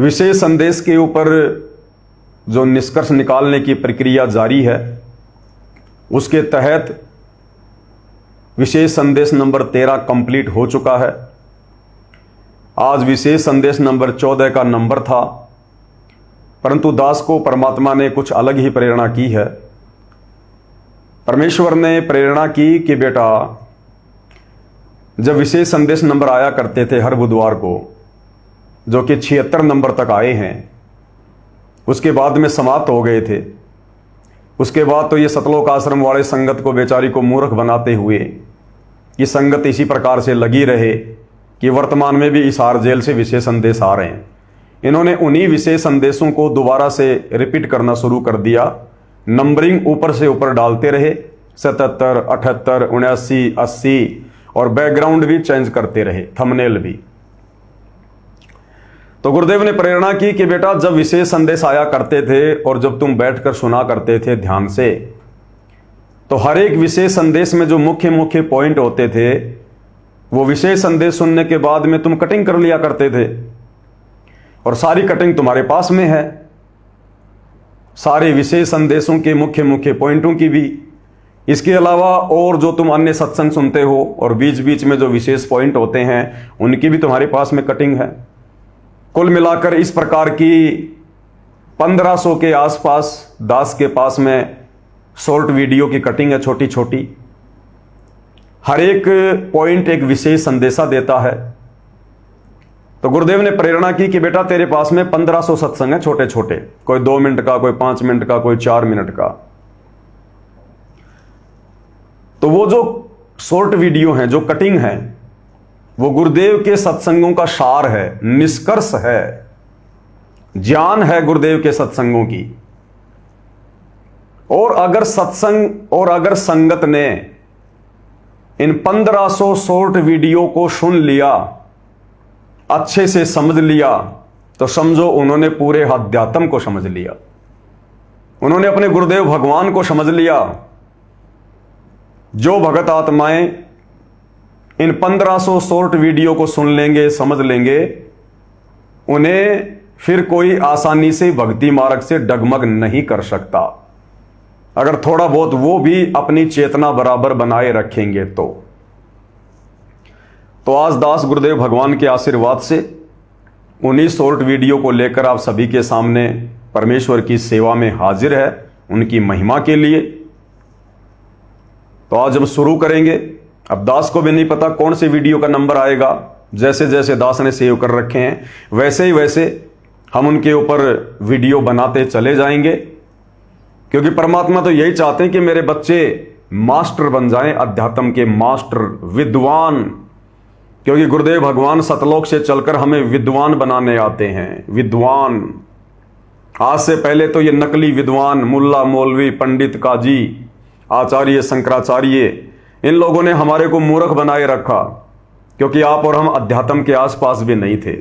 विशेष संदेश के ऊपर जो निष्कर्ष निकालने की प्रक्रिया जारी है, उसके तहत विशेष संदेश नंबर 13 कंप्लीट हो चुका है। आज विशेष संदेश नंबर 14 का नंबर था, परंतु दास को परमात्मा ने कुछ अलग ही प्रेरणा की है। परमेश्वर ने प्रेरणा की कि बेटा, जब विशेष संदेश नंबर आया करते थे हर बुधवार को, जो कि 76 नंबर तक आए हैं, उसके बाद में समाप्त हो गए थे। उसके बाद तो ये सतलोक आश्रम वाले संगत को बेचारी को मूर्ख बनाते हुए कि संगत इसी प्रकार से लगी रहे कि वर्तमान में भी हिसार जेल से विशेष संदेश आ रहे हैं। इन्होंने उन्हीं विशेष संदेशों को दोबारा से रिपीट करना शुरू कर दिया। नंबरिंग ऊपर से ऊपर डालते रहे, 77, 78, 79, 80, और बैकग्राउंड भी चेंज करते रहे, थंबनेल भी। तो गुरुदेव ने प्रेरणा की कि बेटा, जब विशेष संदेश आया करते थे और जब तुम बैठकर सुना करते थे ध्यान से, तो हर एक विशेष संदेश में जो मुख्य मुख्य पॉइंट होते थे, वो विशेष संदेश सुनने के बाद में तुम कटिंग कर लिया करते थे। और सारी कटिंग तुम्हारे पास में है, सारे विशेष संदेशों के मुख्य मुख्य पॉइंटों की भी। इसके अलावा और जो तुम अन्य सत्संग सुनते हो और बीच बीच में जो विशेष पॉइंट होते हैं, उनकी भी तुम्हारे पास में कटिंग है। कुल मिलाकर इस प्रकार की 1500 के आसपास दास के पास में शॉर्ट वीडियो की कटिंग है, छोटी छोटी। हर एक पॉइंट एक विशेष संदेशा देता है। तो गुरुदेव ने प्रेरणा की कि बेटा, तेरे पास में 1500 सत्संग है, छोटे छोटे, कोई 2 मिनट का, कोई 5 मिनट का, कोई 4 मिनट का। तो वो जो शॉर्ट वीडियो हैं, जो कटिंग है, वो गुरुदेव के सत्संगों का सार है, निष्कर्ष है, ज्ञान है गुरुदेव के सत्संगों की। और अगर सत्संग और अगर संगत ने इन 1500 शॉर्ट वीडियो को सुन लिया, अच्छे से समझ लिया, तो समझो उन्होंने पूरे अध्यात्म को समझ लिया, उन्होंने अपने गुरुदेव भगवान को समझ लिया। जो भगत आत्माएं इन 1500 शॉर्ट वीडियो को सुन लेंगे, समझ लेंगे, उन्हें फिर कोई आसानी से भक्ति मार्ग से डगमग नहीं कर सकता, अगर थोड़ा बहुत वो भी अपनी चेतना बराबर बनाए रखेंगे तो आज दास गुरुदेव भगवान के आशीर्वाद से उन्हीं शॉर्ट वीडियो को लेकर आप सभी के सामने परमेश्वर की सेवा में हाजिर है, उनकी महिमा के लिए। तो आज हम शुरू करेंगे। अब दास को भी नहीं पता कौन से वीडियो का नंबर आएगा, जैसे जैसे दास ने सेव कर रखे हैं वैसे ही वैसे हम उनके ऊपर वीडियो बनाते चले जाएंगे, क्योंकि परमात्मा तो यही चाहते हैं कि मेरे बच्चे मास्टर बन जाएं, अध्यात्म के मास्टर, विद्वान। क्योंकि गुरुदेव भगवान सतलोक से चलकर हमें विद्वान बनाने आते हैं, विद्वान। आज से पहले तो ये नकली विद्वान, मुल्ला, मौलवी, पंडित, काजी, आचार्य, शंकराचार्य, इन लोगों ने हमारे को मूर्ख बनाए रखा, क्योंकि आप और हम अध्यात्म के आसपास भी नहीं थे।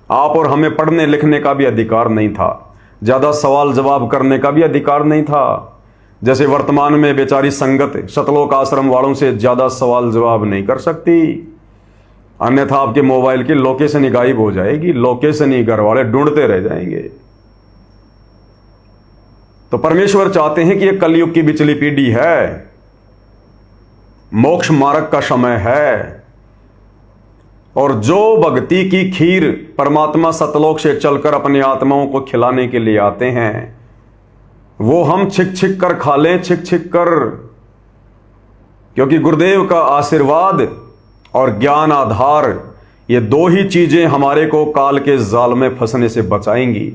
आप और हमें पढ़ने लिखने का भी अधिकार नहीं था, ज्यादा सवाल जवाब करने का भी अधिकार नहीं था। जैसे वर्तमान में बेचारी संगत सतलोक आश्रम वालों से ज्यादा सवाल जवाब नहीं कर सकती, अन्यथा आपके मोबाइल की लोकेशन ही गायब हो जाएगी, लोकेशन ही घर वाले ढूंढते रह जाएंगे। तो परमेश्वर चाहते हैं कि यह कलयुग की बिचली पीढ़ी है, मोक्ष मार्ग का समय है, और जो भक्ति की खीर परमात्मा सतलोक से चलकर अपनी आत्माओं को खिलाने के लिए आते हैं, वो हम छिक छिक कर खा लें, छिक छिक कर। क्योंकि गुरुदेव का आशीर्वाद और ज्ञान आधार, ये 2 ही चीजें हमारे को काल के जाल में फंसने से बचाएंगी।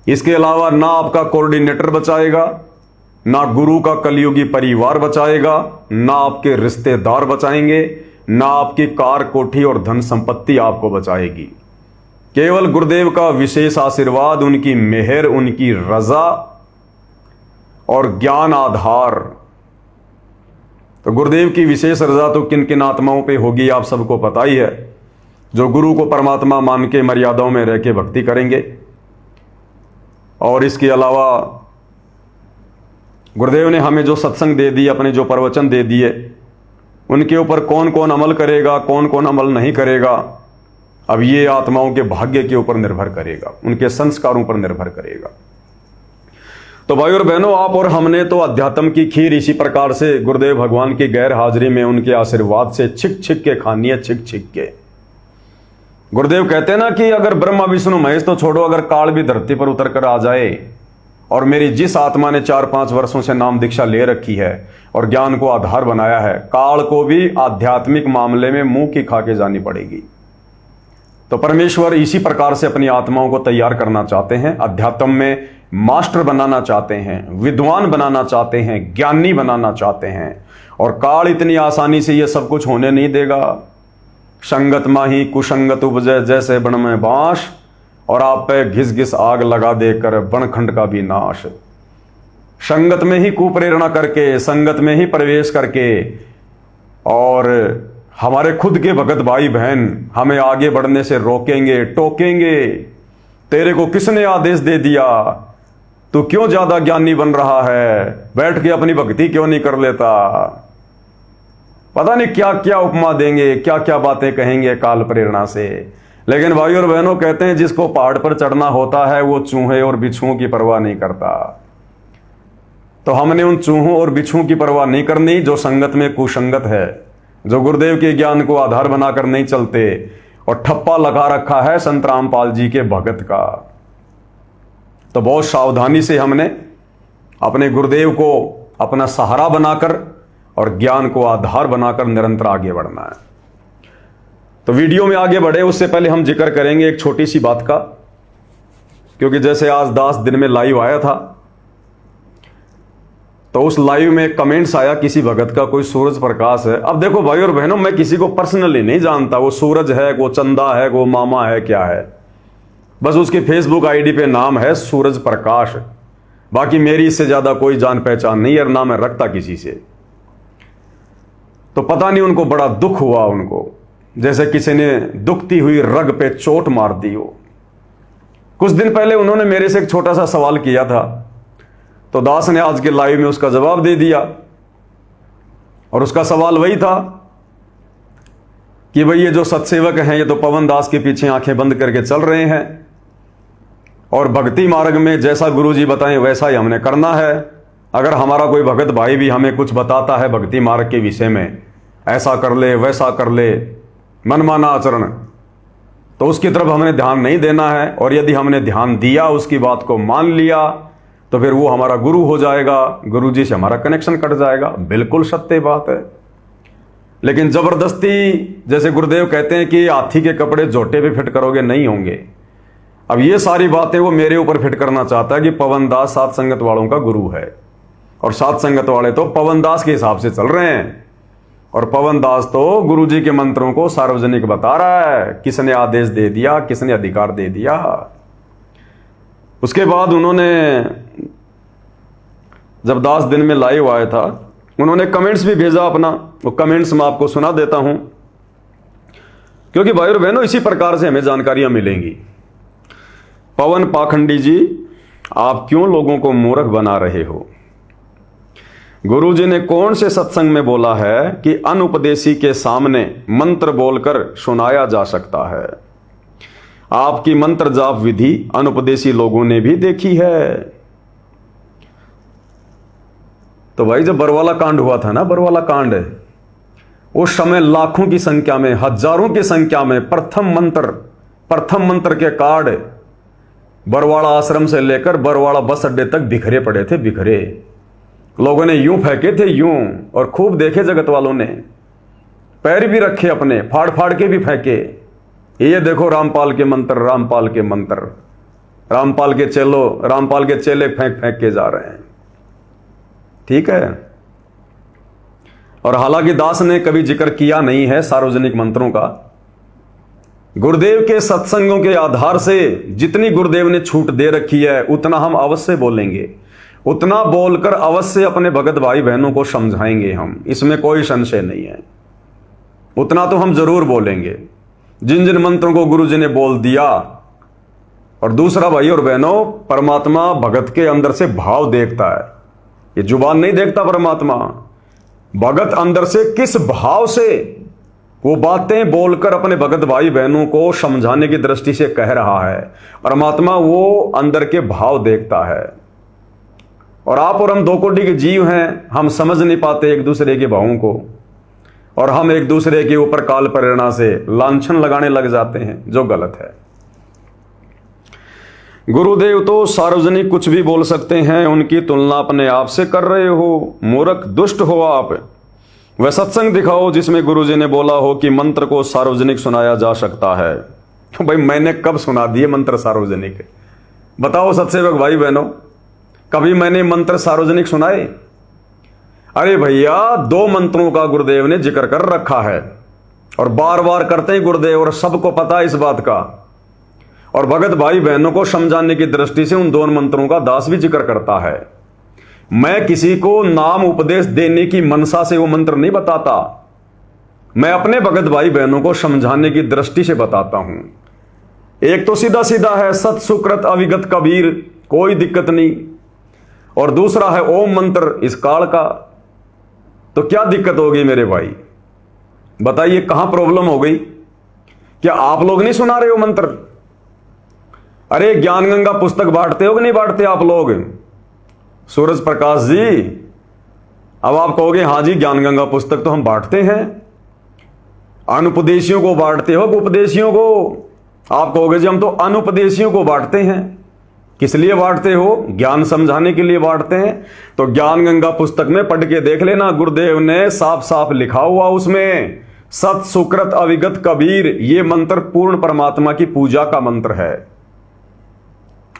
इसके अलावा ना आपका कोऑर्डिनेटर बचाएगा, ना गुरु का कलयुगी परिवार बचाएगा, ना आपके रिश्तेदार बचाएंगे, ना आपकी कार, कोठी और धन संपत्ति आपको बचाएगी। केवल गुरुदेव का विशेष आशीर्वाद, उनकी मेहर, उनकी रजा और ज्ञान आधार। तो गुरुदेव की विशेष रजा तो किन किन आत्माओं पे होगी आप सबको पता ही है, जो गुरु को परमात्मा मान के मर्यादाओं में रह के भक्ति करेंगे। और इसके अलावा गुरुदेव ने हमें जो सत्संग दे दिए, अपने जो प्रवचन दे दिए, उनके ऊपर कौन कौन अमल करेगा, कौन कौन अमल नहीं करेगा, अब ये आत्माओं के भाग्य के ऊपर निर्भर करेगा, उनके संस्कारों पर निर्भर करेगा। तो भाई और बहनों, आप और हमने तो अध्यात्म की खीर इसी प्रकार से गुरुदेव भगवान की गैर हाजिरी में उनके आशीर्वाद से छिक छिक के खानी है, छिक छिक के। गुरुदेव कहते हैं ना कि अगर ब्रह्मा विष्णु महेश तो छोड़ो, अगर काल भी धरती पर उतर कर आ जाए और मेरी जिस आत्मा ने 4-5 वर्षों से नाम दीक्षा ले रखी है और ज्ञान को आधार बनाया है, काल को भी आध्यात्मिक मामले में मुंह की खा के जानी पड़ेगी। तो परमेश्वर इसी प्रकार से अपनी आत्माओं को तैयार करना चाहते हैं, अध्यात्म में मास्टर बनाना चाहते हैं, विद्वान बनाना चाहते हैं, ज्ञानी बनाना चाहते हैं। और काल इतनी आसानी से ये सब कुछ होने नहीं देगा। संगत माही कुसंगत उपजे जैसे बन में बांस, और आप पे घिस घिस आग लगा देकर बनखंड का भी नाश। संगत में ही कुप्रेरणा करके, संगत में ही प्रवेश करके, और हमारे खुद के भगत भाई बहन हमें आगे बढ़ने से रोकेंगे, टोकेंगे। तेरे को किसने आदेश दे दिया? तू क्यों ज्यादा ज्ञानी बन रहा है? बैठ के अपनी भक्ति क्यों नहीं कर लेता? पता नहीं क्या क्या उपमा देंगे, क्या क्या बातें कहेंगे काल प्रेरणा से। लेकिन भाई और बहनों, कहते हैं जिसको पहाड़ पर चढ़ना होता है वो चूहे और बिच्छुओं की परवाह नहीं करता। तो हमने उन चूहों और बिच्छुओं की परवाह नहीं करनी जो संगत में कुसंगत है, जो गुरुदेव के ज्ञान को आधार बनाकर नहीं चलते, और ठप्पा लगा रखा है संत रामपाल जी के भगत का। तो बहुत सावधानी से हमने अपने गुरुदेव को अपना सहारा बनाकर और ज्ञान को आधार बनाकर निरंतर आगे बढ़ना है। तो वीडियो में आगे बढ़े उससे पहले हम जिक्र करेंगे एक छोटी सी बात का, क्योंकि जैसे आज 10 दिन में लाइव आया था, तो उस लाइव में कमेंट्स आया किसी भगत का, कोई सूरज प्रकाश है। अब देखो भाई और बहनों, मैं किसी को पर्सनली नहीं जानता, वो सूरज है, वो चंदा है, वो मामा है, क्या है। बस उसकी फेसबुक आईडी पे नाम है सूरज प्रकाश। बाकी मेरी इससे ज्यादा कोई जान पहचान नहीं है, और ना मैं रखता किसी से। तो पता नहीं उनको बड़ा दुख हुआ, उनको जैसे किसी ने दुखती हुई रग पे चोट मार दी हो। कुछ दिन पहले उन्होंने मेरे से एक छोटा सा सवाल किया था, तो दास ने आज के लाइव में उसका जवाब दे दिया। और उसका सवाल वही था कि भाई ये जो सत्सेवक हैं, ये तो पवन दास के पीछे आंखें बंद करके चल रहे हैं, और भक्ति मार्ग में जैसा गुरुजी बताएं वैसा ही हमने करना है। अगर हमारा कोई भगत भाई भी हमें कुछ बताता है भक्ति मार्ग के विषय में, ऐसा कर ले, वैसा कर ले, मनमाना आचरण, तो उसकी तरफ हमने ध्यान नहीं देना है। और यदि हमने ध्यान दिया, उसकी बात को मान लिया, तो फिर वो हमारा गुरु हो जाएगा, गुरुजी से हमारा कनेक्शन कट जाएगा। बिल्कुल सत्य बात है। लेकिन जबरदस्ती, जैसे गुरुदेव कहते हैं कि हाथी के कपड़े जोटे पे फिट करोगे, नहीं होंगे। अब ये सारी बातें वो मेरे ऊपर फिट करना चाहता है कि पवन दास सात संगत वालों का गुरु है, और सात संगत वाले तो पवन दास के हिसाब से चल रहे हैं, और पवन दास तो गुरुजी के मंत्रों को सार्वजनिक बता रहा है, किसने आदेश दे दिया, किसने अधिकार दे दिया। उसके बाद उन्होंने जब 10 दिन में लाइव आया था, उन्होंने कमेंट्स भी भेजा अपना। वो कमेंट्स मैं आपको सुना देता हूं, क्योंकि भाई और बहनों इसी प्रकार से हमें जानकारियां मिलेंगी। पवन पाखंडी जी, आप क्यों लोगों को मूर्ख बना रहे हो? गुरुजी ने कौन से सत्संग में बोला है कि अनुपदेशी के सामने मंत्र बोलकर सुनाया जा सकता है? आपकी मंत्र जाप विधि अनुपदेशी लोगों ने भी देखी है। तो भाई जब बरवाला कांड हुआ था ना, बरवाला कांड, उस समय लाखों की संख्या में, हजारों की संख्या में प्रथम मंत्र के कार्ड बरवाड़ा आश्रम से लेकर बरवाड़ा बस अड्डे तक बिखरे पड़े थे, बिखरे। लोगों ने यूं फेंके थे, यूं, और खूब देखे जगत वालों ने, पैर भी रखे अपने, फाड़ फाड़ के भी फेंके। ये देखो रामपाल के मंत्र, रामपाल के मंत्र, रामपाल के चेले फेंक फेंक के जा रहे हैं। ठीक है। और हालांकि दास ने कभी जिक्र किया नहीं है सार्वजनिक मंत्रों का। गुरुदेव के सत्संगों के आधार से जितनी गुरुदेव ने छूट दे रखी है उतना हम अवश्य बोलेंगे, उतना बोलकर अवश्य अपने भगत भाई बहनों को समझाएंगे हम, इसमें कोई संशय नहीं है। उतना तो हम जरूर बोलेंगे जिन जिन मंत्रों को गुरुजी ने बोल दिया। और दूसरा भाई और बहनों, परमात्मा भगत के अंदर से भाव देखता है, ये जुबान नहीं देखता परमात्मा। भगत अंदर से किस भाव से वो बातें बोलकर अपने भगत भाई बहनों को समझाने की दृष्टि से कह रहा है। परमात्मा वो अंदर के भाव देखता है। और आप और हम दो कोटि के जीव हैं, हम समझ नहीं पाते एक दूसरे के भावों को, और हम एक दूसरे के ऊपर काल प्रेरणा से लांछन लगाने लग जाते हैं, जो गलत है। गुरुदेव तो सार्वजनिक कुछ भी बोल सकते हैं, उनकी तुलना अपने आप से कर रहे हो, मूर्ख दुष्ट हो आप। वह सत्संग दिखाओ जिसमें गुरुजी ने बोला हो कि मंत्र को सार्वजनिक सुनाया जा सकता है। तो भाई मैंने कब सुना दिए मंत्र सार्वजनिक? बताओ सत्सेवक भाई बहनों, कभी मैंने मंत्र सार्वजनिक सुनाए? अरे भैया, 2 मंत्रों का गुरुदेव ने जिक्र कर रखा है और बार बार करते हैं गुरुदेव, और सबको पता है इस बात का। और भगत भाई बहनों को समझाने की दृष्टि से उन 2 मंत्रों का दास भी जिक्र करता है। मैं किसी को नाम उपदेश देने की मनसा से वो मंत्र नहीं बताता, मैं अपने भगत भाई बहनों को समझाने की दृष्टि से बताता हूं। एक तो सीधा सीधा है सत सुकृत अविगत कबीर, कोई दिक्कत नहीं, और दूसरा है ओम मंत्र इस काल का। तो क्या दिक्कत होगी मेरे भाई? बताइए कहां प्रॉब्लम हो गई? क्या आप लोग नहीं सुना रहे हो मंत्र? अरे ज्ञान गंगा पुस्तक बांटते हो कि नहीं बांटते आप लोग? सूरज प्रकाश जी, अब आप कहोगे हाँ जी ज्ञान गंगा पुस्तक तो हम बांटते हैं। अनुपदेशियों को बांटते हो कि उपदेशियों को? आप कहोगे जी हम तो अनुपदेशियों को बांटते हैं। किस लिए बांटते हो? ज्ञान समझाने के लिए बांटते हैं। तो ज्ञान गंगा पुस्तक में पढ़ के देख लेना, गुरुदेव ने साफ साफ लिखा हुआ उसमें, सत सुकृत अविगत कबीर, ये मंत्र पूर्ण परमात्मा की पूजा का मंत्र है।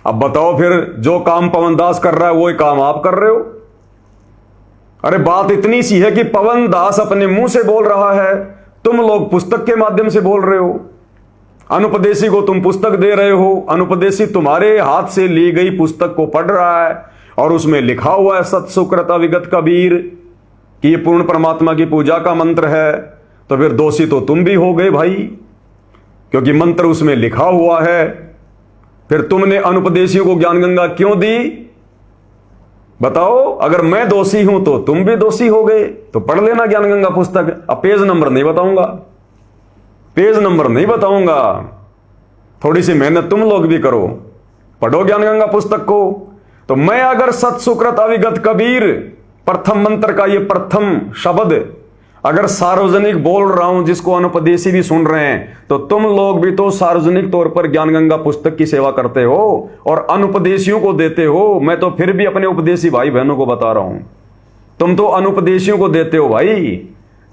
अब बताओ फिर, जो काम पवन दास कर रहा है वही काम आप कर रहे हो? अरे बात इतनी सी है कि पवन दास अपने मुंह से बोल रहा है, तुम लोग पुस्तक के माध्यम से बोल रहे हो। अनुपदेशी को तुम पुस्तक दे रहे हो, अनुपदेशी तुम्हारे हाथ से ली गई पुस्तक को पढ़ रहा है और उसमें लिखा हुआ है सत सुकृत अविगत कबीर कि ये पूर्ण परमात्मा की पूजा का मंत्र है। तो फिर दोषी तो तुम भी हो गए भाई, क्योंकि मंत्र उसमें लिखा हुआ है। फिर तुमने अनुपदेशियों को ज्ञान गंगा क्यों दी? बताओ, अगर मैं दोषी हूं तो तुम भी दोषी हो गए। तो पढ़ लेना ज्ञान गंगा पुस्तक। अब पेज नंबर नहीं बताऊंगा, पेज नंबर नहीं बताऊंगा, थोड़ी सी मेहनत तुम लोग भी करो, पढ़ो ज्ञान गंगा पुस्तक को। तो मैं अगर सत सुकृत अविगत कबीर प्रथम मंत्र का ये प्रथम शब्द अगर सार्वजनिक बोल रहा हूं, जिसको अनुपदेशी भी सुन रहे हैं, तो तुम लोग भी तो सार्वजनिक तौर पर ज्ञान गंगा पुस्तक की सेवा करते हो और अनुपदेशियों को देते हो। मैं तो फिर भी अपने उपदेशी भाई बहनों को बता रहा हूं, तुम तो अनुपदेशियों को देते हो भाई।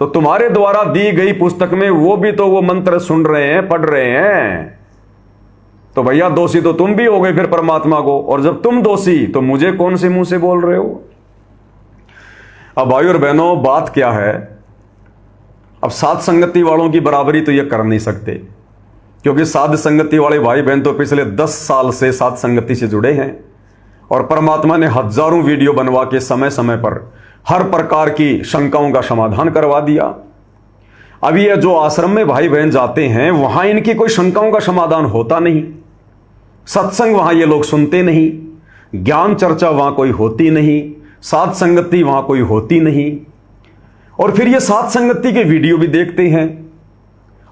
तो तुम्हारे द्वारा दी गई पुस्तक में वो भी तो वो मंत्र सुन रहे हैं, पढ़ रहे हैं। तो भैया दोषी तो तुम भी हो गए फिर परमात्मा को, और जब तुम दोषी तो मुझे कौन से मुंह से बोल रहे हो? अब भाई और बहनों, बात क्या है, अब साध संगति वालों की बराबरी तो ये कर नहीं सकते, क्योंकि साध संगति वाले भाई बहन तो पिछले 10 साल से साध संगति से जुड़े हैं और परमात्मा ने हजारों वीडियो बनवा के समय समय पर हर प्रकार की शंकाओं का समाधान करवा दिया। अभी ये जो आश्रम में भाई बहन जाते हैं, वहां इनकी कोई शंकाओं का समाधान होता नहीं, सत्संग वहां ये लोग सुनते नहीं, ज्ञान चर्चा वहां कोई होती नहीं, साध संगति वहां कोई होती नहीं, और फिर ये साध संगति के वीडियो भी देखते हैं।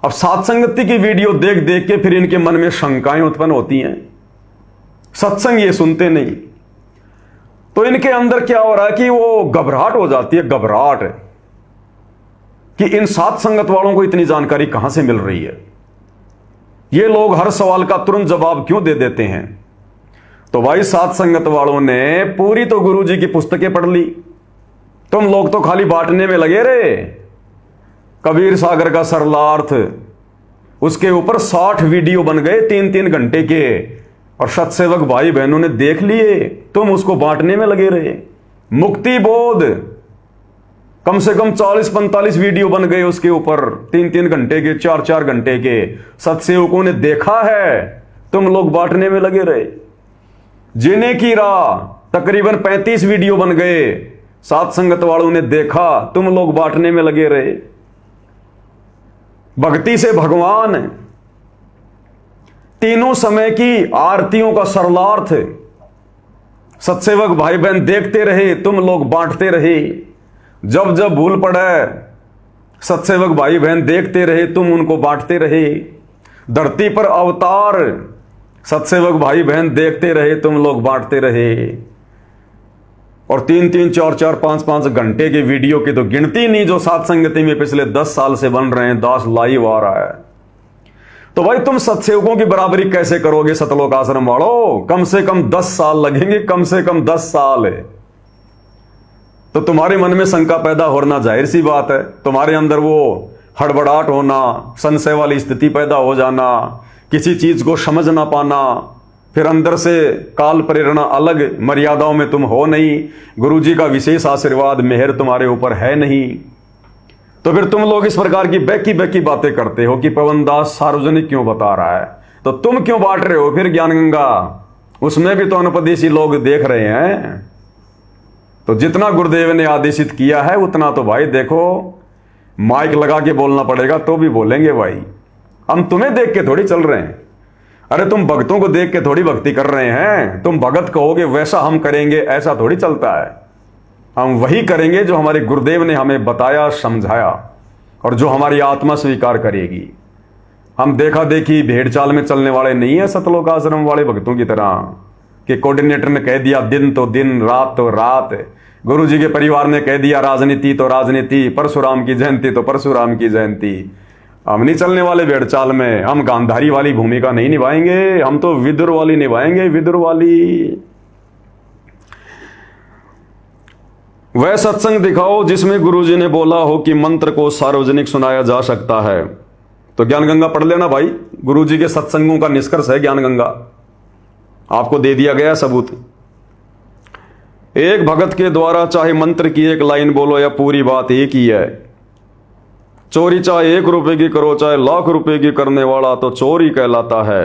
अब साध संगति की वीडियो देख देख के फिर इनके मन में शंकाएं उत्पन्न होती हैं, सत्संग ये सुनते नहीं। तो इनके अंदर क्या हो रहा है कि वो घबराहट हो जाती है, घबराहट कि इन साध संगत वालों को इतनी जानकारी कहां से मिल रही है, ये लोग हर सवाल का तुरंत जवाब क्यों दे देते हैं। तो भाई साध संगत वालों ने पूरी तो गुरुजी की पुस्तकें पढ़ ली, तुम लोग तो खाली बांटने में लगे रहे। कबीर सागर का सरलार्थ, उसके ऊपर 60 वीडियो बन गए 3-3 घंटे के, और सत्सेवक भाई बहनों ने देख लिए, तुम उसको बांटने में लगे रहे। मुक्ति बोध, कम से कम 40-45 वीडियो बन गए उसके ऊपर, 3-3 घंटे के, 4-4 घंटे के, सत्सेवकों ने देखा है, तुम लोग बांटने में लगे रहे। जीने की राह, तकरीबन 35 वीडियो बन गए, साध संगत वालों ने देखा, तुम लोग बांटने में लगे रहे। भक्ति से भगवान, तीनों समय की आरतियों का सरलार्थ, सत्सेवक भाई बहन देखते रहे, तुम लोग बांटते रहे। जब जब भूल पड़े, सत्सेवक भाई बहन देखते रहे, तुम उनको बांटते रहे। धरती पर अवतार सत्सेवक भाई बहन देखते रहे, तुम लोग बांटते रहे। और 3-3, 4-4, 5-5 घंटे के वीडियो की तो गिनती नहीं जो सात संगति में पिछले 10 साल से बन रहे हैं, 10 लाइव आ रहा है। तो भाई तुम सत्सेवकों की बराबरी कैसे करोगे सतलोक आश्रम वालों? कम से कम 10 साल लगेंगे, कम से कम 10 साल है। तो तुम्हारे मन में शंका पैदा होना जाहिर सी बात है, तुम्हारे अंदर वो हड़बड़ाहट होना, संशय वाली स्थिति पैदा हो जाना, किसी चीज को समझ ना पाना, फिर अंदर से काल प्रेरणा अलग, मर्यादाओं में तुम हो नहीं, गुरुजी का विशेष आशीर्वाद मेहर तुम्हारे ऊपर है नहीं। तो फिर तुम लोग इस प्रकार की बैकी बैकी बातें करते हो कि पवन दास सार्वजनिक क्यों बता रहा है, तो तुम क्यों बांट रहे हो फिर ज्ञान गंगा? उसमें भी तो अनुपदेशी लोग देख रहे हैं। तो जितना गुरुदेव ने आदेशित किया है उतना तो भाई देखो, माइक लगा के बोलना पड़ेगा तो भी बोलेंगे भाई। हम तुम्हें देख के थोड़ी चल रहे हैं, अरे तुम भक्तों को देख के थोड़ी भक्ति कर रहे हैं। तुम भगत कहोगे वैसा हम करेंगे, ऐसा थोड़ी चलता है। हम वही करेंगे जो हमारे गुरुदेव ने हमें बताया, समझाया, और जो हमारी आत्मा स्वीकार करेगी। हम देखा देखी भेड़ चाल में चलने वाले नहीं है सतलोक आश्रम वाले भक्तों की तरह कि कोऑर्डिनेटर ने कह दिया दिन तो दिन, रात तो रात, गुरुजी के परिवार ने कह दिया राजनीति तो राजनीति, परशुराम की जयंती तो परशुराम की जयंती। हम नहीं चलने वाले भेड़ चाल में, हम गांधारी वाली भूमिका नहीं निभाएंगे, हम तो विदुर वाली निभाएंगे, विदुर वाली। वह सत्संग दिखाओ जिसमें गुरुजी ने बोला हो कि मंत्र को सार्वजनिक सुनाया जा सकता है। तो ज्ञान गंगा पढ़ लेना भाई, गुरुजी के सत्संगों का निष्कर्ष है ज्ञान गंगा, आपको दे दिया गया सबूत। एक भगत के द्वारा चाहे मंत्र की एक लाइन बोलो या पूरी बात एक ही है। चोरी चाहे 1 रुपए की करो चाहे लाख रुपए की करने वाला तो चोर ही कहलाता है।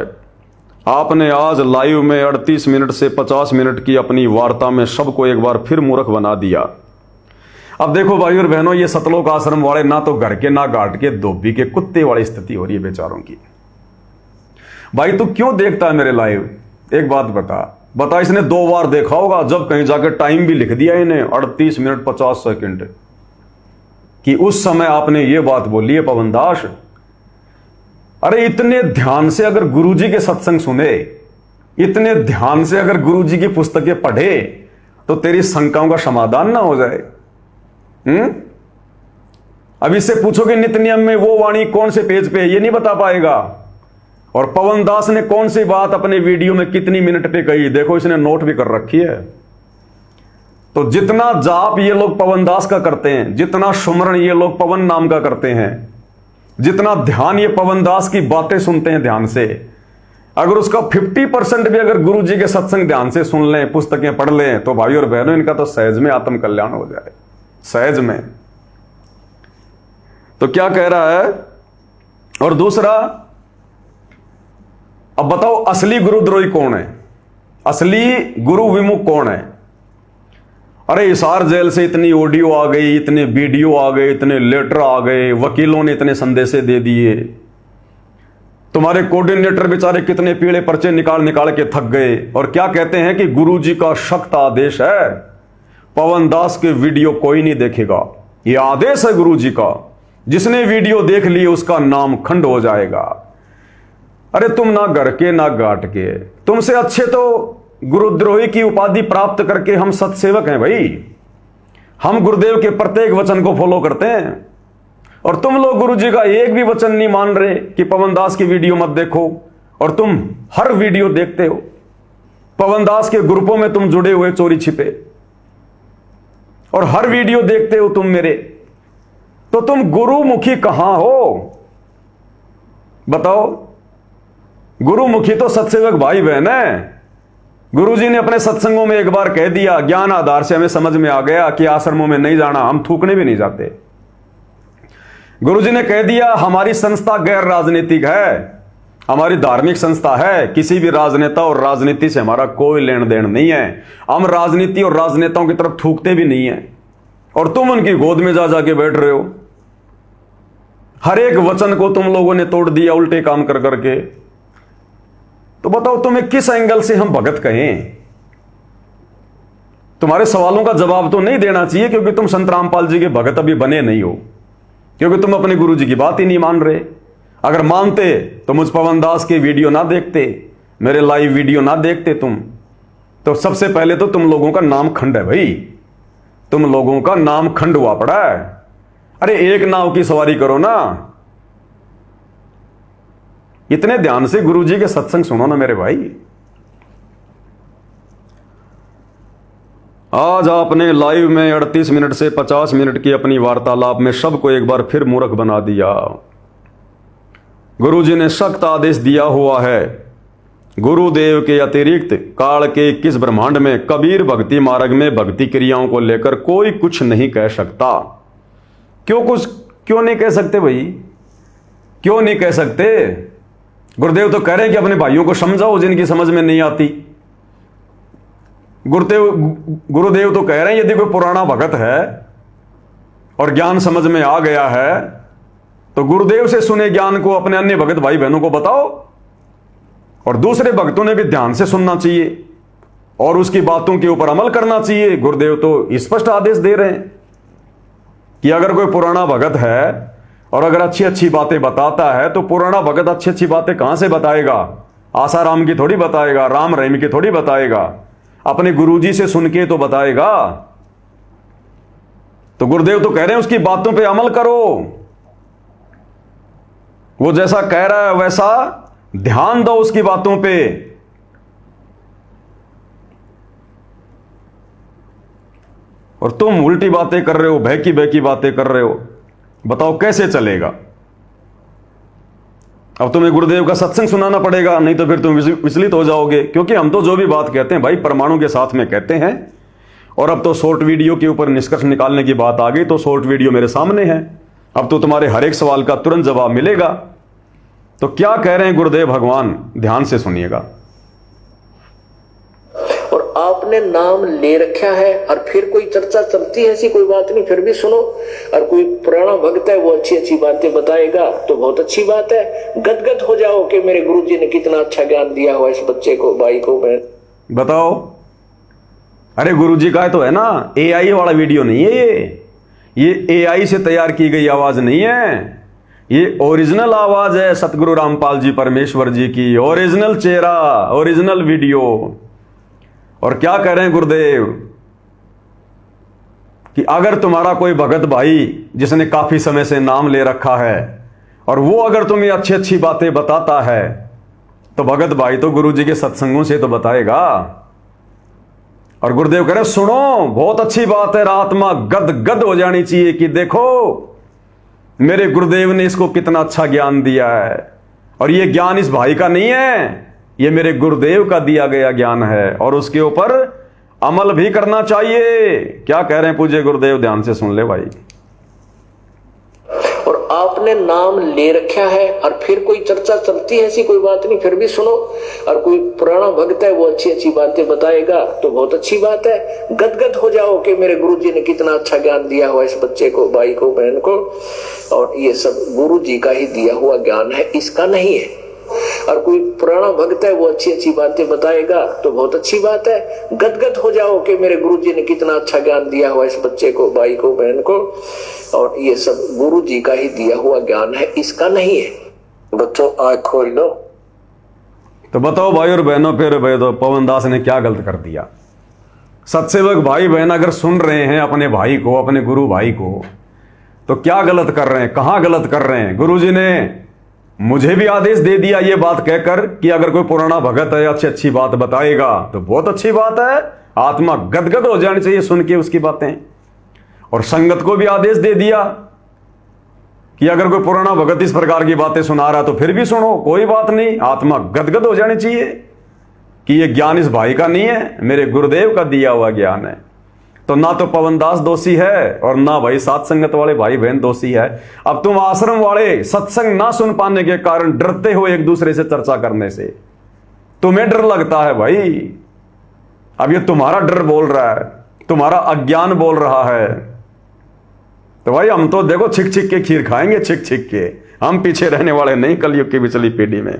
आपने आज लाइव में 38 मिनट से 50 मिनट की अपनी वार्ता में सबको एक बार फिर मूर्ख बना दिया। अब देखो भाई और बहनों, ये सतलोक आश्रम वाले ना तो घर के ना घाट के, धोबी के कुत्ते वाली स्थिति हो रही है बेचारों की। भाई तू क्यों देखता है मेरे लाइव? एक बात बता, इसने 2 बार देखा होगा, जब कहीं जाकर टाइम भी लिख दिया इन्हें 38 मिनट 50 सेकंड कि उस समय आपने ये बात बोली है पवन दास। अरे इतने ध्यान से अगर गुरुजी के सत्संग सुने, इतने ध्यान से अगर गुरुजी की पुस्तकें पढ़े तो तेरी शंकाओं का समाधान ना हो जाए? अब इससे पूछोगे नित्य नियम में वो वाणी कौन से पेज पे है, ये नहीं बता पाएगा। और पवन दास ने कौन सी बात अपने वीडियो में कितनी मिनट पे कही, देखो इसने नोट भी कर रखी है। तो जितना जाप ये लोग पवन दास का करते हैं, जितना सुमरण ये लोग पवन नाम का करते हैं, जितना ध्यान ये पवन दास की बातें सुनते हैं ध्यान से, अगर उसका 50% भी अगर गुरु जी के सत्संग ध्यान से सुन लें, पुस्तकें पढ़ लें, तो भाई और बहनों इनका तो सहज में आत्म कल्याण हो जाए, सहज में। तो क्या कह रहा है? और दूसरा, अब बताओ असली गुरुद्रोही कौन है, असली गुरु विमुख कौन है? अरे हिसार जेल से इतनी ऑडियो आ गई, इतने वीडियो आ गए, इतने लेटर आ गए, वकीलों ने इतने संदेशे दे दिए, तुम्हारे कोऑर्डिनेटर बेचारे कितने पीले पर्चे निकाल निकाल के थक गए, और क्या कहते हैं कि गुरुजी का सख्त आदेश है, पवन दास के वीडियो कोई नहीं देखेगा। ये आदेश है गुरुजी का, जिसने वीडियो देख लिए उसका नाम खंड हो जाएगा। अरे तुम ना घर के ना घाट के, तुमसे अच्छे तो गुरुद्रोही की उपाधि प्राप्त करके हम सत्सेवक हैं भाई। हम गुरुदेव के प्रत्येक वचन को फॉलो करते हैं, और तुम लोग गुरुजी का एक भी वचन नहीं मान रहे कि पवन दास की वीडियो मत देखो, और तुम हर वीडियो देखते हो। पवन दास के ग्रुपों में तुम जुड़े हुए चोरी छिपे, और हर वीडियो देखते हो तुम मेरे। तो तुम गुरुमुखी कहां हो बताओ? गुरुमुखी तो सत्सेवक भाई बहन है। गुरुजी ने अपने सत्संगों में एक बार कह दिया, ज्ञान आधार से हमें समझ में आ गया कि आश्रमों में नहीं जाना, हम थूकने भी नहीं जाते। गुरुजी ने कह दिया हमारी संस्था गैर राजनीतिक है, हमारी धार्मिक संस्था है, किसी भी राजनेता और राजनीति से हमारा कोई लेन देन नहीं है, हम राजनीति और राजनेताओं की तरफ थूकते भी नहीं है। और तुम उनकी गोद में जा जाके बैठ रहे हो, हर एक वचन को तुम लोगों ने तोड़ दिया उल्टे काम कर करके। तो बताओ तुम्हें किस एंगल से हम भगत कहें? तुम्हारे सवालों का जवाब तो नहीं देना चाहिए, क्योंकि तुम संत रामपाल जी के भगत अभी बने नहीं हो। क्योंकि तुम अपने गुरु जी की बात ही नहीं मान रहे। अगर मानते तो मुझ पवन दास के वीडियो ना देखते, मेरे लाइव वीडियो ना देखते तुम। तो सबसे पहले तो तुम लोगों का नाम खंड है भाई, तुम लोगों का नाम खंड हुआ पड़ा है। अरे एक नाव की सवारी करो ना। इतने ध्यान से गुरु जी के सत्संग सुनो ना मेरे भाई। आज आपने लाइव में 38 मिनट से 50 मिनट की अपनी वार्तालाप में सबको एक बार फिर मूर्ख बना दिया। गुरु जी ने सख्त आदेश दिया हुआ है, गुरुदेव के अतिरिक्त काल के 21 ब्रह्मांड में कबीर भक्ति मार्ग में भक्ति क्रियाओं को लेकर कोई कुछ नहीं कह सकता। क्यों नहीं कह सकते भाई? क्यों नहीं कह सकते? गुरुदेव तो कह रहे हैं कि अपने भाइयों को समझाओ जिनकी समझ में नहीं आती। गुरुदेव तो कह रहे हैं यदि कोई पुराना भगत है और ज्ञान समझ में आ गया है तो गुरुदेव से सुने ज्ञान को अपने अन्य भगत भाई बहनों को बताओ, और दूसरे भक्तों ने भी ध्यान से सुनना चाहिए और उसकी बातों के ऊपर अमल करना चाहिए। गुरुदेव तो स्पष्ट आदेश दे रहे हैं कि अगर कोई पुराना भगत है और अगर अच्छी अच्छी बातें बताता है तो पुराना भगत अच्छी अच्छी बातें कहां से बताएगा? आसाराम की थोड़ी बताएगा, राम रहीम की थोड़ी बताएगा, अपने गुरुजी से सुन के तो बताएगा। तो गुरुदेव तो कह रहे हैं उसकी बातों पे अमल करो, वो जैसा कह रहा है वैसा ध्यान दो उसकी बातों पे। और तुम उल्टी बातें कर रहे हो, बहकी बहकी बातें कर रहे हो, बताओ कैसे चलेगा? अब तुम्हें गुरुदेव का सत्संग सुनाना पड़ेगा, नहीं तो फिर तुम विचलित हो जाओगे। क्योंकि हम तो जो भी बात कहते हैं भाई प्रमाणों के साथ में कहते हैं। और अब तो शॉर्ट वीडियो के ऊपर निष्कर्ष निकालने की बात आ गई, तो शॉर्ट वीडियो मेरे सामने है। अब तो तुम्हारे हर एक सवाल का तुरंत जवाब मिलेगा। तो क्या कह रहे हैं गुरुदेव भगवान, ध्यान से सुनिएगा। और आपने नाम ले रखा है और फिर कोई चर्चा चलती है, ऐसी कोई बात नहीं, फिर भी सुनो। और कोई पुराना भक्त है वो अच्छी अच्छी बातें बताएगा तो बहुत अच्छी बात है। गदगद हो जाओ कि मेरे गुरुजी ने कितना अच्छा ज्ञान दिया हुआ इस बच्चे को, भाई को, बहन। बताओ। अरे गुरुजी का तो है ना, एआई वाला वीडियो नहीं है ये एआई से तैयार की गई आवाज नहीं है, ये ओरिजिनल आवाज है सतगुरु रामपाल जी परमेश्वर जी की, ओरिजिनल चेहरा, ओरिजिनल वीडियो। और क्या कह रहे हैं गुरुदेव कि अगर तुम्हारा कोई भगत भाई जिसने काफी समय से नाम ले रखा है और वो अगर तुम्हें अच्छी अच्छी बातें बताता है तो भगत भाई तो गुरु जी के सत्संगों से तो बताएगा। और गुरुदेव कह रहे सुनो, बहुत अच्छी बात है, आत्मा गद गद हो जानी चाहिए कि देखो मेरे गुरुदेव ने इसको कितना अच्छा ज्ञान दिया है। और ये ज्ञान इस भाई का नहीं है, ये मेरे गुरुदेव का दिया गया ज्ञान है और उसके ऊपर अमल भी करना चाहिए। क्या कह रहे हैं पूज्य गुरुदेव, ध्यान से सुन ले भाई। और आपने नाम ले रखा है और फिर कोई चर्चा चलती है, ऐसी कोई बात नहीं, फिर भी सुनो। और कोई पुराना भक्त है वो अच्छी अच्छी बातें बताएगा तो बहुत अच्छी बात है। गदगद हो जाओ कि मेरे गुरुजी ने कितना अच्छा ज्ञान दिया हुआ इस बच्चे को, भाई को, बहन को। और ये सब गुरु जी का ही दिया हुआ ज्ञान है, इसका नहीं है। और कोई पुराना भक्त है वो अच्छी अच्छी बातें बताएगा तो बहुत अच्छी बात है। गदगद हो जाओ कि मेरे गुरुजी ने कितना अच्छा ज्ञान दिया हुआ इस बच्चे को, भाई को, बहन को। और ये सब गुरु जी का ही दिया हुआ ज्ञान है, इसका नहीं है। बच्चों आँख खोल लो। तो बताओ भाई और बहनों, फिर भाई तो पवन दास ने क्या गलत कर दिया? सत्सेवक भाई बहन अगर सुन रहे हैं अपने भाई को, अपने गुरु भाई को, तो क्या गलत कर रहे हैं, कहां गलत कर रहे हैं? गुरुजी ने मुझे भी आदेश दे दिया ये बात कहकर कि अगर कोई पुराना भगत है अच्छी अच्छी बात बताएगा तो बहुत अच्छी बात है, आत्मा गदगद हो जानी चाहिए सुन के उसकी बातें। और संगत को भी आदेश दे दिया कि अगर कोई पुराना भगत इस प्रकार की बातें सुना रहा तो फिर भी सुनो, कोई बात नहीं, आत्मा गदगद हो जानी चाहिए कि ये ज्ञान इस भाई का नहीं है, मेरे गुरुदेव का दिया हुआ ज्ञान है। तो ना तो पवन दास दोषी है और ना भाई सात संगत वाले भाई बहन दोषी है। अब तुम आश्रम वाले सत्संग ना सुन पाने के कारण डरते हो एक दूसरे से चर्चा करने से, तुम्हें डर लगता है भाई। अब ये तुम्हारा डर बोल रहा है, तुम्हारा अज्ञान बोल रहा है। तो भाई हम तो देखो छिक छिक के खीर खाएंगे, छिक छिक के, हम पीछे रहने वाले नहीं कलयुग की पिछली पीढ़ी में।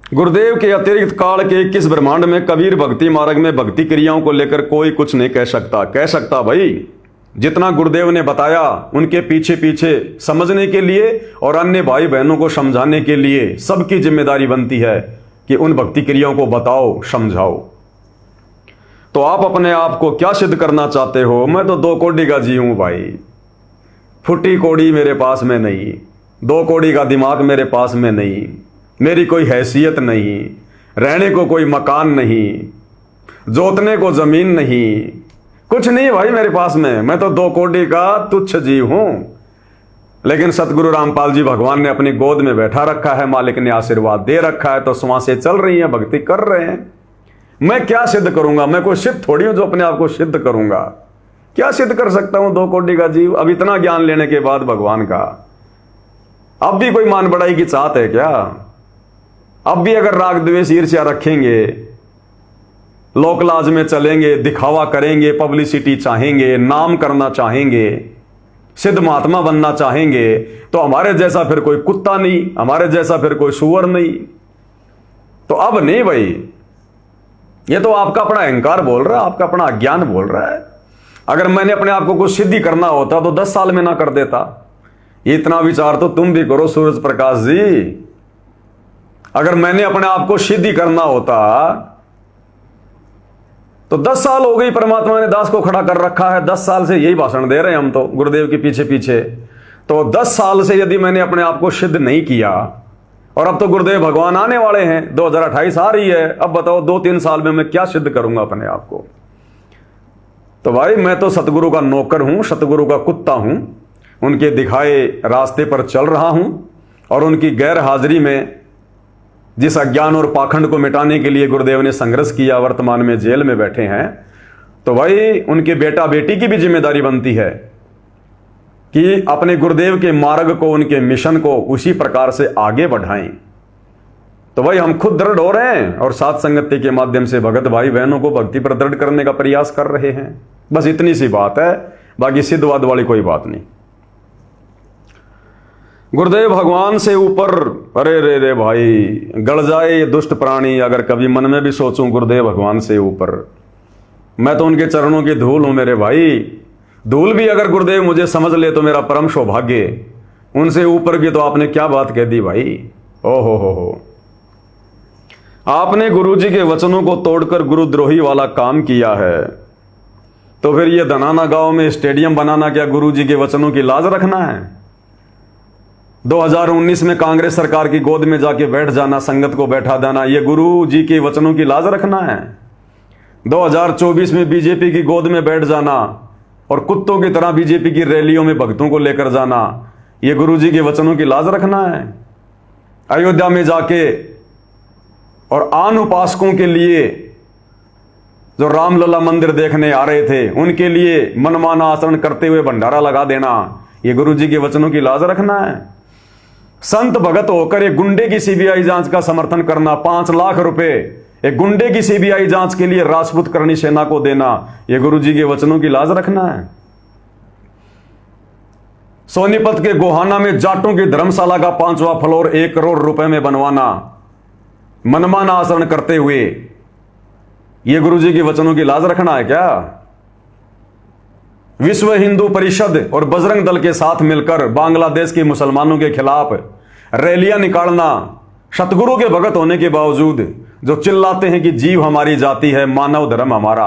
गुरुदेव के अतिरिक्त काल के 21 ब्रह्मांड में कबीर भक्ति मार्ग में भक्ति क्रियाओं को लेकर कोई कुछ नहीं कह सकता। कह सकता भाई, जितना गुरुदेव ने बताया उनके पीछे पीछे समझने के लिए और अन्य भाई बहनों को समझाने के लिए सबकी जिम्मेदारी बनती है कि उन भक्ति क्रियाओं को बताओ, समझाओ। तो आप अपने आप को क्या सिद्ध करना चाहते हो? मैं तो 2 कौड़ी का जी हूं भाई, फुटी कौड़ी मेरे पास में नहीं, 2 कौड़ी का दिमाग मेरे पास में नहीं, मेरी कोई हैसियत नहीं, रहने को कोई मकान नहीं, जोतने को जमीन नहीं, कुछ नहीं भाई मेरे पास में। मैं तो 2 कौड़ी का तुच्छ जीव हूं। लेकिन सतगुरु रामपाल जी भगवान ने अपनी गोद में बैठा रखा है, मालिक ने आशीर्वाद दे रखा है, तो श्वासें चल रही हैं, भक्ति कर रहे हैं। मैं क्या सिद्ध करूंगा? मैं कोई सिद्ध थोड़ी हूं जो अपने आप को सिद्ध करूंगा। क्या सिद्ध कर सकता हूं 2 कौड़ी का जीव? अब इतना ज्ञान लेने के बाद भगवान का अब भी कोई मान बढ़ाई की चाहत है क्या? अब भी अगर राग द्वेष ईर्ष्या रखेंगे, लोकलाज में चलेंगे, दिखावा करेंगे, पब्लिसिटी चाहेंगे, नाम करना चाहेंगे, सिद्ध महात्मा बनना चाहेंगे, तो हमारे जैसा फिर कोई कुत्ता नहीं, हमारे जैसा फिर कोई सुअर नहीं। तो अब नहीं भाई, ये तो आपका अपना अहंकार बोल रहा है, आपका अपना अज्ञान बोल रहा है। अगर मैंने अपने आप को कुछ सिद्धि करना होता तो 10 साल में ना कर देता। इतना विचार तो तुम भी करो सूरज प्रकाश जी। अगर मैंने अपने आप को सिद्धि करना होता तो 10 साल हो गई, परमात्मा ने दास को खड़ा कर रखा है, 10 साल से यही भाषण दे रहे हैं हम तो गुरुदेव के पीछे पीछे। तो 10 साल से यदि मैंने अपने आप को सिद्ध नहीं किया, और अब तो गुरुदेव भगवान आने वाले हैं, 2028 आ रही है, अब बताओ 2-3 साल में मैं क्या सिद्ध करूंगा अपने आप को? तो भाई मैं तो सतगुरु का नौकर हूं, सतगुरु का कुत्ता हूं, उनके दिखाए रास्ते पर चल रहा हूं, और उनकी गैर हाजिरी में जिस अज्ञान और पाखंड को मिटाने के लिए गुरुदेव ने संघर्ष किया, वर्तमान में जेल में बैठे हैं, तो भाई उनके बेटा बेटी की भी जिम्मेदारी बनती है कि अपने गुरुदेव के मार्ग को, उनके मिशन को उसी प्रकार से आगे बढ़ाएं। तो भाई हम खुद दृढ़ हो रहे हैं और साथ संगति के माध्यम से भगत भाई बहनों को भक्ति पर दृढ़ करने का प्रयास कर रहे हैं। बस इतनी सी बात है, बाकी सिद्धवाद वाली कोई बात नहीं। गुरुदेव भगवान से ऊपर, अरे रे रे भाई, गड़ जाए ये दुष्ट प्राणी। अगर कभी मन में भी सोचूं गुरुदेव भगवान से ऊपर, मैं तो उनके चरणों की धूल हूं मेरे भाई। धूल भी अगर गुरुदेव मुझे समझ ले तो मेरा परम सौभाग्य। उनसे ऊपर की तो आपने क्या बात कह दी भाई। ओ हो। आपने गुरुजी के वचनों को तोड़कर गुरुद्रोही वाला काम किया है, तो फिर ये धनाना गांव में स्टेडियम बनाना क्या गुरुजी के वचनों की लाज रखना है? 2019 में कांग्रेस सरकार की गोद में जाके बैठ जाना, संगत को बैठा देना, ये गुरु जी के वचनों की लाज रखना है? 2024 में बीजेपी की गोद में बैठ जाना और कुत्तों की तरह बीजेपी की रैलियों में भक्तों को लेकर जाना, ये गुरु जी के वचनों की लाज रखना है? अयोध्या में जाके और आन उपासकों के लिए जो रामलला मंदिर देखने आ रहे थे, उनके लिए मनमाना आचरण करते हुए भंडारा लगा देना, ये गुरु जी के वचनों की लाज रखना है? संत भगत होकर एक गुंडे की सीबीआई जांच का समर्थन करना, 5 लाख रुपए एक गुंडे की सीबीआई जांच के लिए राजपूत करणी सेना को देना, यह गुरुजी के वचनों की लाज रखना है? सोनीपत के गोहाना में जाटों की धर्मशाला का 5वां फ्लोर 1 करोड़ रुपए में बनवाना, मनमाना आचरण करते हुए, यह गुरुजी के वचनों की लाज रखना है क्या? विश्व हिंदू परिषद और बजरंग दल के साथ मिलकर बांग्लादेश के मुसलमानों के खिलाफ रैलियां निकालना, सतगुरु के भगत होने के बावजूद जो चिल्लाते हैं कि जीव हमारी जाति है, मानव धर्म हमारा,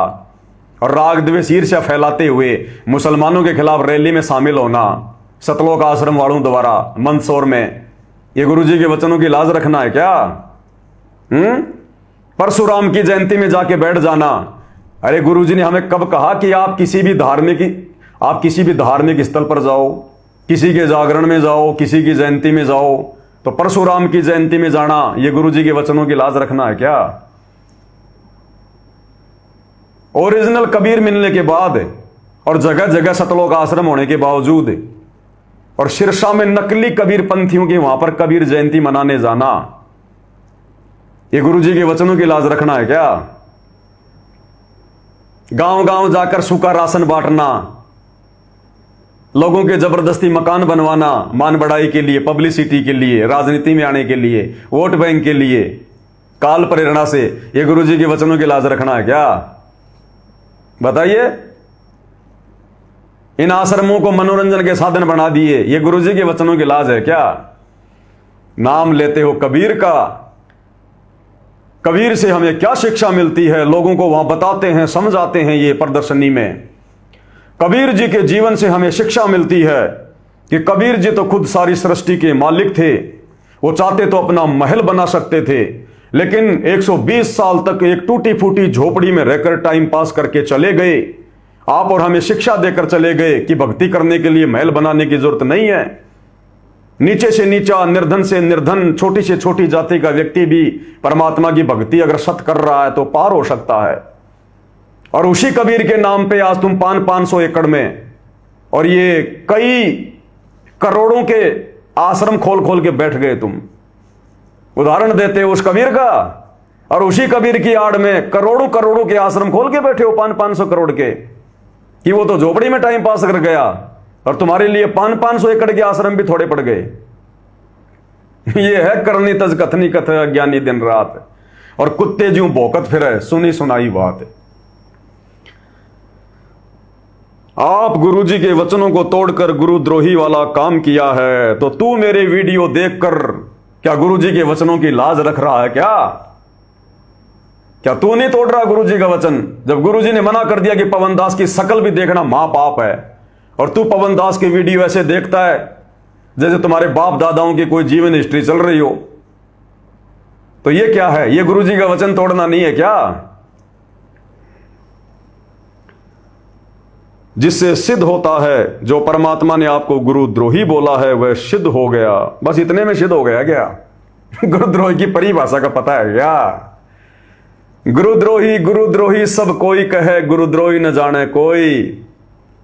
और राग द्वेष ईर्ष्या फैलाते हुए मुसलमानों के खिलाफ रैली में शामिल होना सतलोक आश्रम वालों द्वारा मंदसौर में, ये गुरुजी के वचनों की लाज रखना है क्या? परशुराम की जयंती में जाके बैठ जाना। अरे गुरुजी ने हमें कब कहा कि आप किसी भी धार्मिक स्थल पर जाओ, किसी के जागरण में जाओ, किसी की जयंती में जाओ, तो परशुराम की जयंती में जाना, यह गुरुजी के वचनों की लाज रखना है क्या? ओरिजिनल कबीर मिलने के बाद और जगह जगह सतलोक आश्रम होने के बावजूद और सिरसा में नकली कबीर पंथियों की वहां पर कबीर जयंती मनाने जाना, यह गुरुजी के वचनों की लाज रखना है क्या? गांव गांव जाकर सूखा राशन बांटना, लोगों के जबरदस्ती मकान बनवाना, मान बढ़ाई के लिए, पब्लिसिटी के लिए, राजनीति में आने के लिए, वोट बैंक के लिए, काल प्रेरणा से, ये गुरुजी के वचनों की लाज रखना है क्या? बताइए। इन आश्रमों को मनोरंजन के साधन बना दिए। ये गुरुजी के वचनों की लाज है क्या? नाम लेते हो कबीर का, कबीर से हमें क्या शिक्षा मिलती है, लोगों को वहां बताते हैं, समझाते हैं ये प्रदर्शनी में। कबीर जी के जीवन से हमें शिक्षा मिलती है कि कबीर जी तो खुद सारी सृष्टि के मालिक थे। वो चाहते तो अपना महल बना सकते थे, लेकिन 120 साल तक एक टूटी फूटी झोपड़ी में रहकर टाइम पास करके चले गए। आप और हमें शिक्षा देकर चले गए कि भक्ति करने के लिए महल बनाने की जरूरत नहीं है। नीचे से नीचा, निर्धन से निर्धन, छोटी से छोटी जाति का व्यक्ति भी परमात्मा की भक्ति अगर सत कर रहा है तो पार हो सकता है। और उसी कबीर के नाम पे आज तुम 500 एकड़ में और ये कई करोड़ों के आश्रम खोल खोल के बैठ गए। तुम उदाहरण देते हो उस कबीर का, और उसी कबीर की आड़ में करोड़ों करोड़ों के आश्रम खोल के बैठे हो, 500 करोड़ के, कि वो तो झोपड़ी में टाइम पास कर गया और तुम्हारे लिए 500 एकड़ के आश्रम भी थोड़े पड़ गए। ये है करनी तज कथनी कथ अज्ञानी दिन रात, और कुत्ते ज्यों भौंकत फिरे सुनी सुनाई बात। आप गुरुजी के वचनों को तोड़कर गुरुद्रोही वाला काम किया है, तो तू मेरे वीडियो देखकर क्या गुरुजी के वचनों की लाज रख रहा है क्या? क्या तू नहीं तोड़ रहा गुरुजी का वचन? जब गुरुजी ने मना कर दिया कि पवन दास की शकल भी देखना महापाप है, और तू पवन दास की वीडियो ऐसे देखता है जैसे तुम्हारे बाप दादाओं की कोई जीवन हिस्ट्री चल रही हो, तो ये क्या है? ये गुरुजी का वचन तोड़ना नहीं है क्या? जिससे सिद्ध होता है, जो परमात्मा ने आपको गुरुद्रोही बोला है वह सिद्ध हो गया। बस इतने में सिद्ध हो गया क्या? गुरुद्रोही की परिभाषा का पता है क्या? गुरुद्रोही गुरुद्रोही सब कोई कहे, गुरुद्रोही न जाने कोई।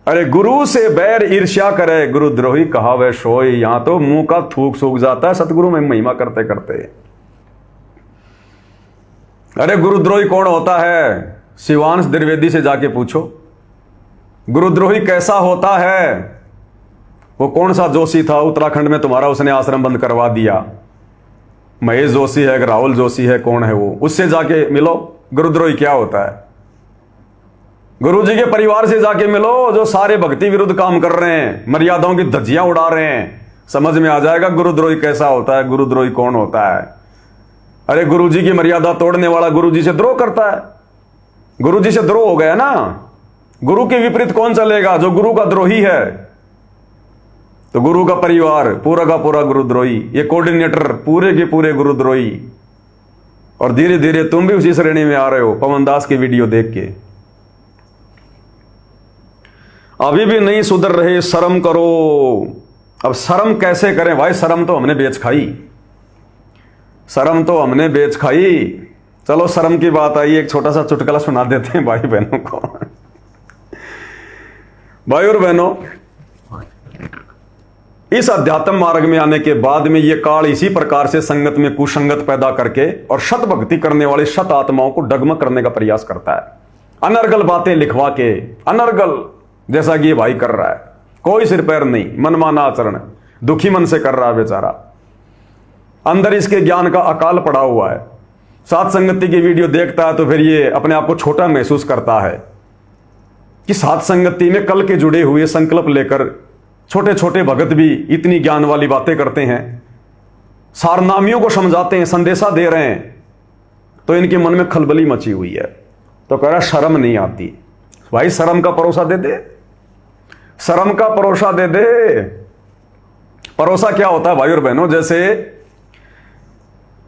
अरे गुरु से बैर ईर्ष्या करे, गुरुद्रोही कहावे सोई। यहां तो मुंह का थूक सूख जाता है सतगुरु में महिमा करते करते। अरे गुरुद्रोही कौन होता है? शिवांश द्विवेदी से जाके पूछो, गुरुद्रोही कैसा होता है? वो कौन सा जोशी था उत्तराखंड में तुम्हारा उसने आश्रम बंद करवा दिया? महेश जोशी है, राहुल जोशी है, कौन है वो? उससे जाके मिलो, गुरुद्रोही क्या होता है। गुरुजी के परिवार से जाके मिलो जो सारे भक्ति विरुद्ध काम कर रहे हैं, मर्यादाओं की धज्जियां उड़ा रहे हैं, समझ में आ जाएगा गुरुद्रोही कैसा होता है, गुरुद्रोही कौन होता है। अरे गुरुजी की मर्यादा तोड़ने वाला गुरुजी से द्रोह करता है। गुरुजी से द्रोह हो गया ना। गुरु के विपरीत कौन चलेगा? जो गुरु का द्रोही है। तो गुरु का परिवार पूरा का पूरा गुरुद्रोही, ये कोऑर्डिनेटर पूरे के पूरे गुरुद्रोही। और धीरे धीरे तुम भी उसी श्रेणी में आ रहे हो पवन दास की वीडियो देख के। अभी भी नहीं सुधर रहे, शर्म करो। अब शर्म कैसे करें भाई? शर्म तो हमने बेच खाई, शर्म तो हमने बेच खाई। चलो शर्म की बात आई, एक छोटा सा चुटकुला सुना देते हैं भाई बहनों को। भाई और बहनों, इस अध्यात्म मार्ग में आने के बाद में ये काल इसी प्रकार से संगत में कुसंगत पैदा करके और शत भक्ति करने वाले शत आत्माओं को डगमग करने का प्रयास करता है। अनर्गल बातें लिखवा के, अनर्गल जैसा कि ये भाई कर रहा है, कोई सिर पैर नहीं, मनमाना आचरण, दुखी मन से कर रहा है बेचारा। अंदर इसके ज्ञान का अकाल पड़ा हुआ है। सात संगति की वीडियो देखता है तो फिर ये अपने आप को छोटा महसूस करता है कि सात संगति में कल के जुड़े हुए संकल्प लेकर छोटे छोटे भगत भी इतनी ज्ञान वाली बातें करते हैं, सारनामियों को समझाते हैं, संदेशा दे रहे हैं, तो इनके मन में खलबली मची हुई है। तो कह रहा शर्म नहीं आती। भाई शर्म का परोसा दे दे, शर्म का परोसा दे दे। परोसा क्या होता है भाई और बहनों? जैसे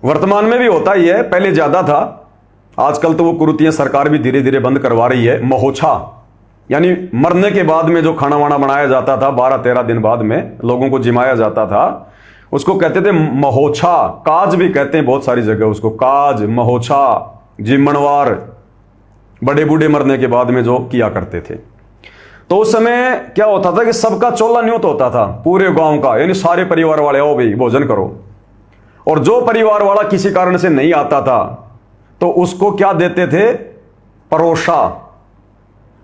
वर्तमान में भी होता ही है, पहले ज्यादा था, आजकल तो वो कुरीतियां सरकार भी धीरे धीरे बंद करवा रही है। महोछा यानी मरने के बाद में जो खाना वाना बनाया जाता था, 12-13 दिन बाद में लोगों को जिमाया जाता था, उसको कहते थे महोछा। काज भी कहते हैं बहुत सारी जगह उसको, काज, महोछा, जिम्मणवार, बड़े बूढ़े मरने के बाद में जो किया करते थे। तो उस समय क्या होता था कि सबका चोला न्योत होता था पूरे गांव का, यानी सारे परिवार वाले आओ भाई भोजन करो। और जो परिवार वाला किसी कारण से नहीं आता था तो उसको क्या देते थे? परोसा।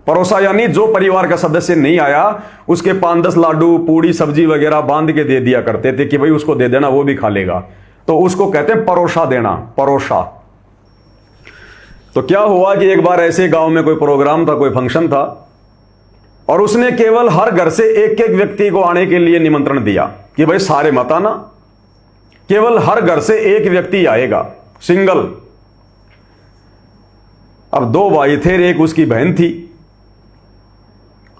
परोसा यानी जो परिवार का सदस्य नहीं आया उसके 5-10 लाडू, पूड़ी, सब्जी वगैरह बांध के दे दिया करते थे कि भाई उसको दे देना, वो भी खा लेगा। तो उसको कहते हैं परोसा देना, परोसा। तो क्या हुआ कि एक बार ऐसे गांव में कोई प्रोग्राम था, कोई फंक्शन था, और उसने केवल हर घर से एक एक व्यक्ति को आने के लिए निमंत्रण दिया कि भाई सारे मत आना, केवल हर घर से एक व्यक्ति आएगा, सिंगल। अब दो भाई थे, एक उसकी बहन थी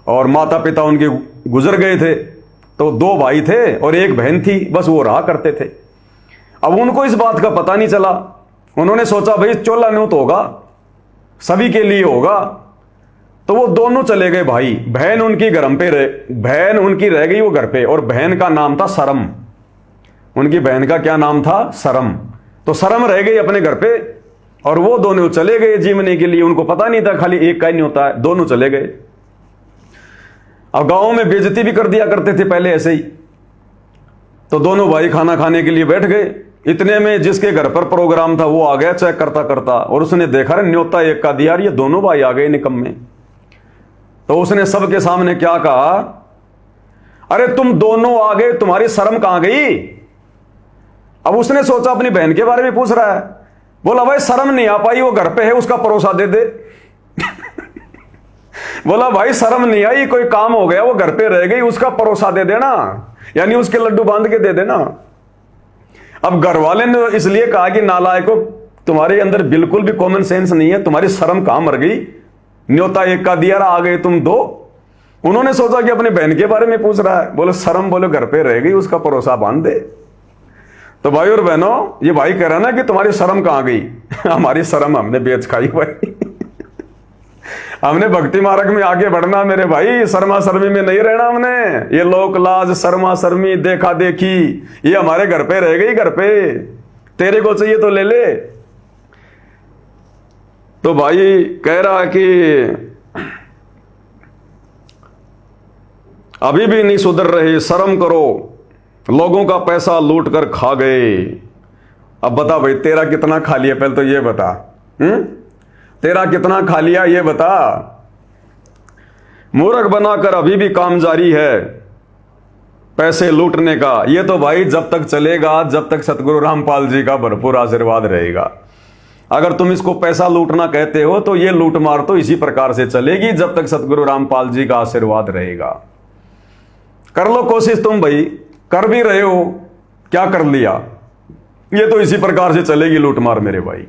और माता पिता उनके गुजर गए थे, तो दो भाई थे और एक बहन थी, बस वो रहा करते थे। अब उनको इस बात का पता नहीं चला, उन्होंने सोचा भाई चोला न्यू तो होगा, सभी के लिए होगा, तो वो दोनों चले गए भाई। बहन उनकी बहन उनकी रह गई वो घर पे, और बहन का नाम था सरम। उनकी बहन का क्या नाम था? सरम। तो सरम रह गई अपने घर पे और वो दोनों चले गए जीवने के लिए। उनको पता नहीं था खाली एक का ही नहीं होता है, दोनों चले गए। अब गांव में बेइज्जती भी कर दिया करते थे पहले ऐसे ही। तो दोनों भाई खाना खाने के लिए बैठ गए, इतने में जिसके घर पर प्रोग्राम था वो आ गया चेक करता करता, और उसने देखा रे न्योता एक का दिया, ये दोनों भाई आ गए निकम्मे। तो उसने सबके सामने क्या कहा, अरे तुम दोनों आ गए, तुम्हारी शर्म कहां गई? अब उसने सोचा अपनी बहन के बारे में पूछ रहा है, बोला भाई शर्म नहीं आ पाई, वो घर पे है, उसका परोसा दे दे। बोला भाई शर्म नहीं आई, कोई काम हो गया, वो घर पे रह गई, उसका परोसा दे देना, यानी उसके लड्डू बांध के दे देना। अब घर वाले ने इसलिए कहा कि नालायको, तुम्हारे अंदर बिल्कुल भी कॉमन सेंस नहीं है, तुम्हारी शर्म कहां मर गई? न्योता एक का दिया, आ गए तुम दो। उन्होंने सोचा कि अपने बहन के बारे में पूछ रहा है, बोले शर्म, बोले घर पे रह गई, उसका परोसा बांध दे। तो भाई और बहनों, ये भाई कह रहा ना कि तुम्हारी शर्म कहां गई? हमारी शर्म हमने बेच खाई भाई। हमने भक्ति मार्ग में आगे बढ़ना मेरे भाई, शर्मा शर्मी में नहीं रहना हमने। ये लोक लाज, शर्मा शर्मी, देखा देखी, ये हमारे घर पे रह गई। घर पे तेरे को चाहिए तो ले ले। तो भाई कह रहा कि अभी भी नहीं सुधर रहे, शर्म करो, लोगों का पैसा लूट कर खा गए। अब बता भाई तेरा कितना खा लिया, पहले तो ये बता। तेरा कितना खा लिया ये बता। मूर्ख बनाकर अभी भी काम जारी है पैसे लूटने का। ये तो भाई जब तक चलेगा, जब तक सतगुरु रामपाल जी का भरपूर आशीर्वाद रहेगा। अगर तुम इसको पैसा लूटना कहते हो तो ये लूट मार तो इसी प्रकार से चलेगी जब तक सतगुरु रामपाल जी का आशीर्वाद रहेगा। कर लो कोशिश, तुम भाई कर भी रहे हो, क्या कर लिया? ये तो इसी प्रकार से चलेगी लूट मार मेरे भाई।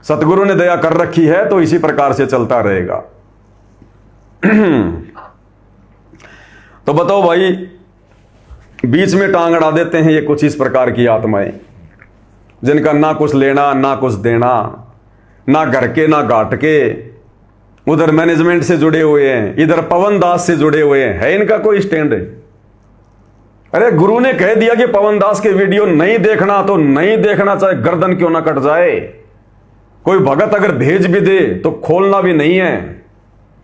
सतगुरु ने दया कर रखी है तो इसी प्रकार से चलता रहेगा। तो बताओ भाई, बीच में टांग अड़ा देते हैं ये कुछ इस प्रकार की आत्माएं, जिनका ना कुछ लेना ना कुछ देना, ना घर के ना घाट के। उधर मैनेजमेंट से जुड़े हुए हैं, इधर पवन दास से जुड़े हुए हैं, है इनका कोई स्टैंड? अरे गुरु ने कह दिया कि पवन दास के वीडियो नहीं देखना तो नहीं देखना, चाहे गर्दन क्यों ना कट जाए। कोई भगत अगर भेज भी दे तो खोलना भी नहीं है,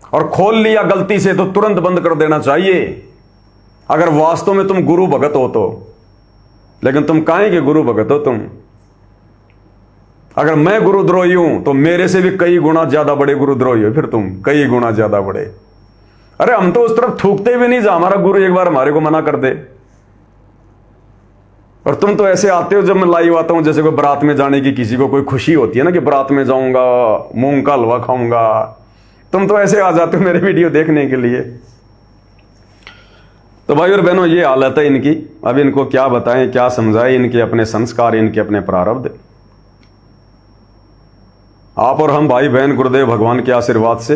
और खोल लिया गलती से तो तुरंत बंद कर देना चाहिए, अगर वास्तव में तुम गुरु भगत हो तो। लेकिन तुम काहे के गुरु भगत हो तुम? अगर मैं गुरुद्रोही हूं तो मेरे से भी कई गुना ज्यादा बड़े गुरुद्रोही हो फिर तुम, कई गुना ज्यादा बड़े। अरे हम तो उस तरफ थूकते भी नहीं, जा हमारा गुरु एक बार हमारे को मना कर दे। और तुम तो ऐसे आते हो, जब मैं लाइव आता हूं जैसे कोई बारात में जाने की किसी को कोई खुशी होती है ना कि बारात में जाऊंगा, मूंग का हलवा खाऊंगा, तुम तो ऐसे आ जाते हो मेरे वीडियो देखने के लिए। तो भाई और बहनों, ये हालत है इनकी। अब इनको क्या बताएं, क्या समझाएं, इनके अपने संस्कार, इनके अपने प्रारब्ध। आप और हम भाई बहन गुरुदेव भगवान के आशीर्वाद से,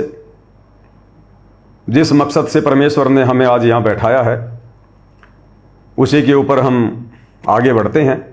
जिस मकसद से परमेश्वर ने हमें आज यहां बैठाया है, उसी के ऊपर हम आगे बढ़ते हैं।